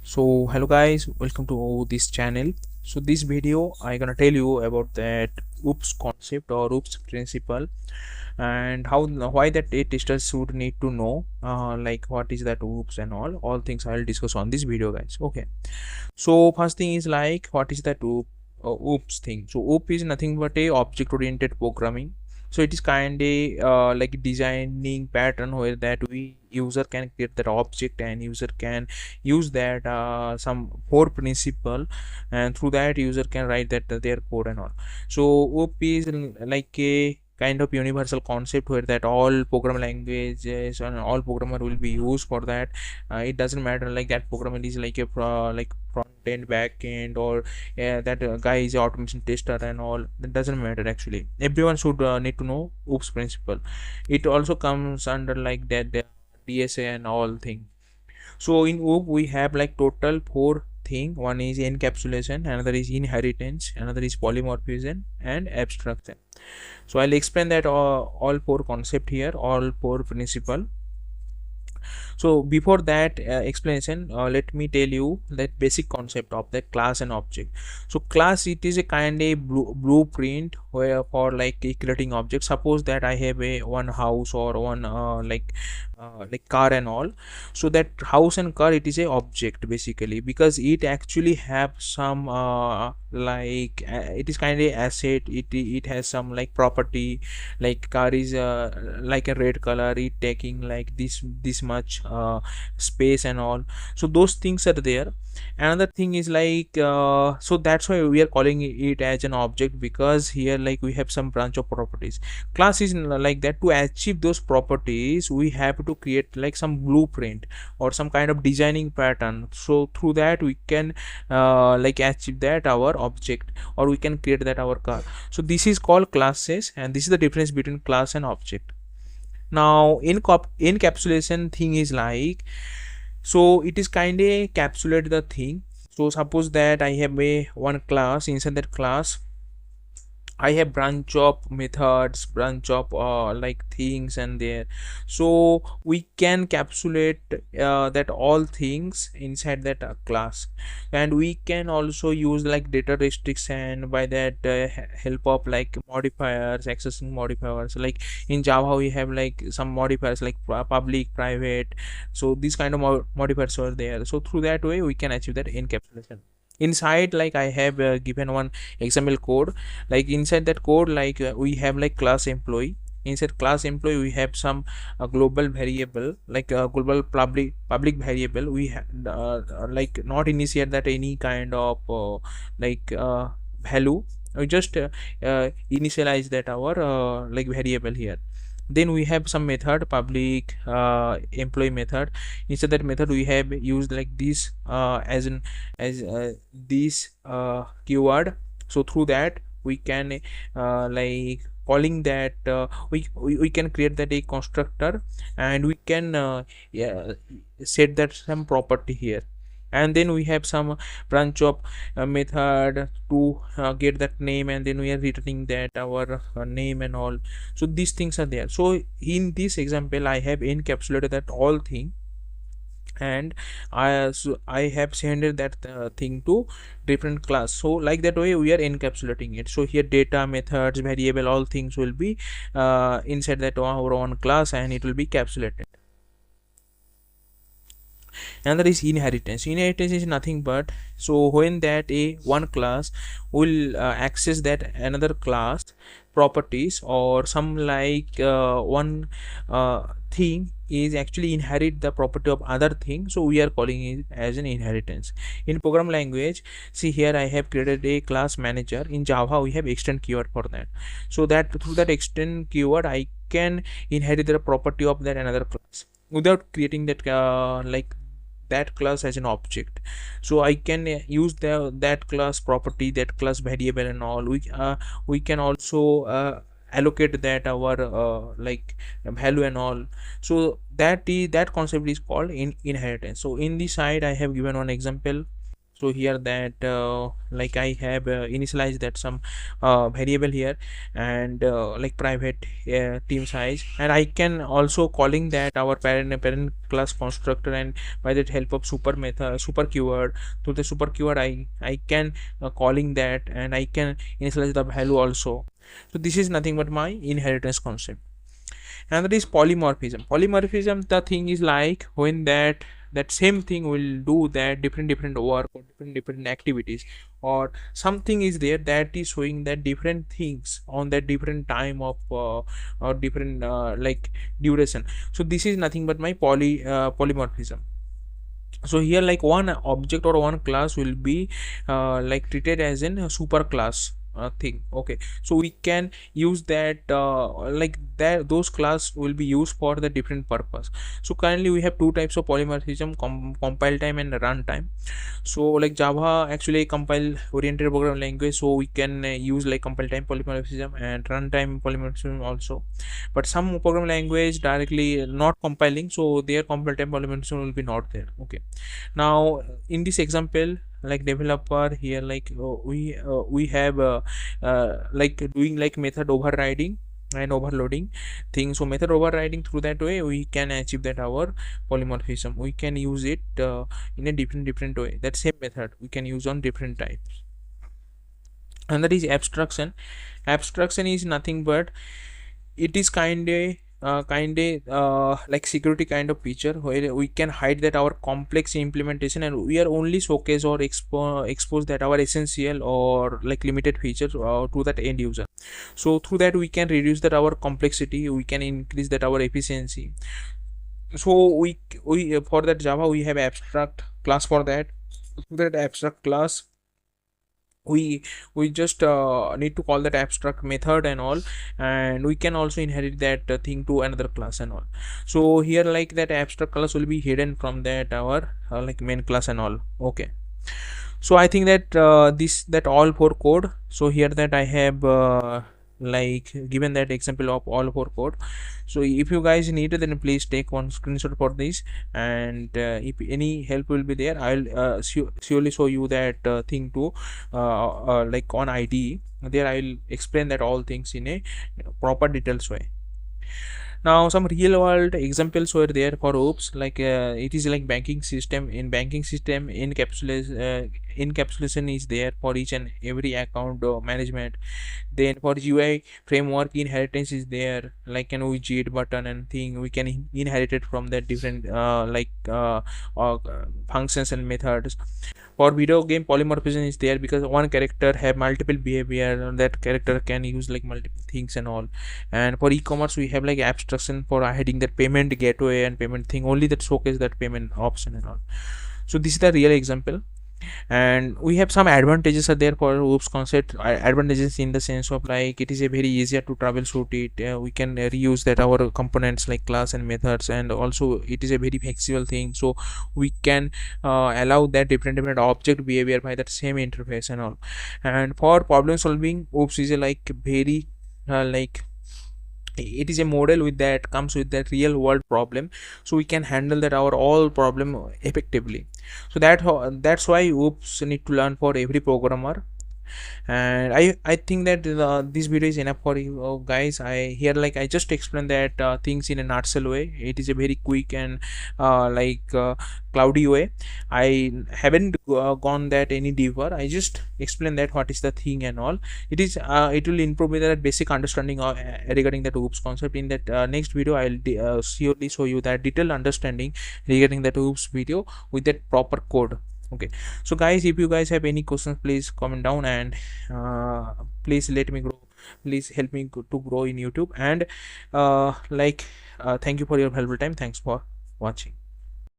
So hello guys, welcome to this channel. So this video I gonna tell you about that oops concept or oops principle, and how why that a testers should need to know like what is that oops and all things I'll discuss on this video, guys. Okay, so first thing is like what is that oops thing. So oop is nothing but a object oriented programming. So it is kind of like designing pattern where that we user can create that object and user can use that some core principle, and through that user can write that their code and all. So oop is like a kind of universal concept where that all program languages and all programmer will be used for that. It doesn't matter like that programmer is like a like front end, back end, or that guy is a automation tester and all. That doesn't matter actually. Everyone should need to know oops principle. It also comes under like that DSA and all thing. So in OOP we have like total four thing. One is encapsulation, another is inheritance, another is polymorphism and abstraction. So I'll explain that all four concept here, all four principle. So before that explanation, let me tell you that basic concept of that class and object. So class, it is a kind of blueprint where for like creating object. Suppose that I have a one house or one like car and all. So that house and car, it is a object basically, because it actually have some it is kind of asset. It has some like property, like car is like a red color, it taking like this much space and all. So those things are there. Another thing is like so that's why we are calling it as an object, because here like we have some branch of properties. Class is like that. To achieve those properties we have to create like some blueprint or some kind of designing pattern. So through that we can like achieve that our object, or we can create that our car. So this is called classes, and this is the difference between class and object. Now encapsulation thing is like, so it is kind of capsulate the thing. So suppose that I have a one class. Inside that class I have branch of methods, branch of like things and there. So we can capsulate that all things inside that class, and we can also use like data restriction by that help of like modifiers, accessing modifiers. Like in Java we have like some modifiers like public, private. So these kind of modifiers are there. So through that way we can achieve that encapsulation. Inside like I have given one example code. Like inside that code, like we have like class employee. Inside class employee we have some global variable, like global public variable. We have like not initiate that any kind of like value. We just initialize that our like variable here. Then we have some method, public employee method. Inside that method we have used like this as this keyword. So through that we can like calling that we can create that a constructor, and we can yeah, set that some property here. And then we have some branch of method to get that name, and then we are returning that our name and all. So these things are there. So in this example I have encapsulated that all thing, and I have sent that thing to different class. So like that way we are encapsulating it. So here data, methods, variable, all things will be inside that our own class, and it will be capsulated. Another is inheritance. Inheritance is nothing but, so when that a one class will access that another class properties, or some like one thing is actually inherit the property of other thing, so we are calling it as an inheritance. In program language, see here I have created a class manager. In Java we have extend keyword for that. So that through that extend keyword I can inherit the property of that another class without creating that like that class as an object. So I can use that class property, that class variable and all. We can also allocate that our like value and all. So that concept is called inheritance. So in this side I have given one example. So here that like I have initialized that some variable here, and like private team size, and I can also calling that our parent class constructor, and by that help of super method, super keyword. To the super keyword I can calling that, and I can initialize the value also. So this is nothing but my inheritance concept. And that is polymorphism. The thing is like when that same thing will do that different work or different activities, or something is there that is showing that different things on that different time of or different like duration. So this is nothing but my polymorphism. So here like one object or one class will be like treated as in a super class thing. Okay, so we can use that like that those class will be used for the different purpose. So currently we have two types of polymorphism: compile time and run time. So like Java actually a compile oriented program language, so we can use like compile time polymorphism and runtime polymorphism also. But some program language directly not compiling, so their compile time polymorphism will be not there. Okay, now in this example, like developer here, like we have like doing like method overriding and overloading thing. So method overriding, through that way we can achieve that our polymorphism. We can use it in a different way. That same method we can use on different types. And that is abstraction is nothing but it is like security kind of feature where we can hide that our complex implementation, and we are only showcase or expose that our essential or like limited features to that end user. So through that we can reduce that our complexity, we can increase that our efficiency. So we for that Java we have abstract class for that. Through that abstract class we just need to call that abstract method and all, and we can also inherit that thing to another class and all. So here like that abstract class will be hidden from that our like main class and all. Okay, so I think that that all for code. So here that I have like given that example of all for code. So if you guys need it, then please take one screenshot for this, and if any help will be there, I'll surely show you that thing to like on IDE. There I'll explain that all things in a proper details way. Now some real world examples were there for OOPS, like it is like banking system. In banking system, encapsulation is there for each and every account management. Then for UI framework, inheritance is there, like an widget button and thing we can inherit it from that different functions and methods. For video game, polymorphism is there because one character have multiple behavior, and that character can use like multiple things and all. And for e-commerce we have like abstraction for hiding that payment gateway and payment thing, only that showcase that payment option and all. So this is the real example. And we have some advantages are there for OOPS concept. Advantages in the sense of like it is a very easier to troubleshoot it. We can reuse that our components like class and methods, and also it is a very flexible thing, so we can allow that different object behavior by that same interface and all. And for problem solving, OOPS is a like very like it is a model with that comes with that real world problem, so we can handle that our all problem effectively. So that's why OOPS need to learn for every programmer. And I think that this video is enough for you guys. I here like I just explained that things in a nutshell way. It is a very quick and cloudy way. I haven't gone that any deeper. I just explained that what is the thing and all. It is it will improve with that basic understanding regarding that OOPS concept. In that next video I'll surely show you that detailed understanding regarding that OOPS video with that proper code. Okay, so guys, if you guys have any questions, please comment down, and please let me grow, please help me to grow in YouTube. And thank you for your valuable time. Thanks for watching.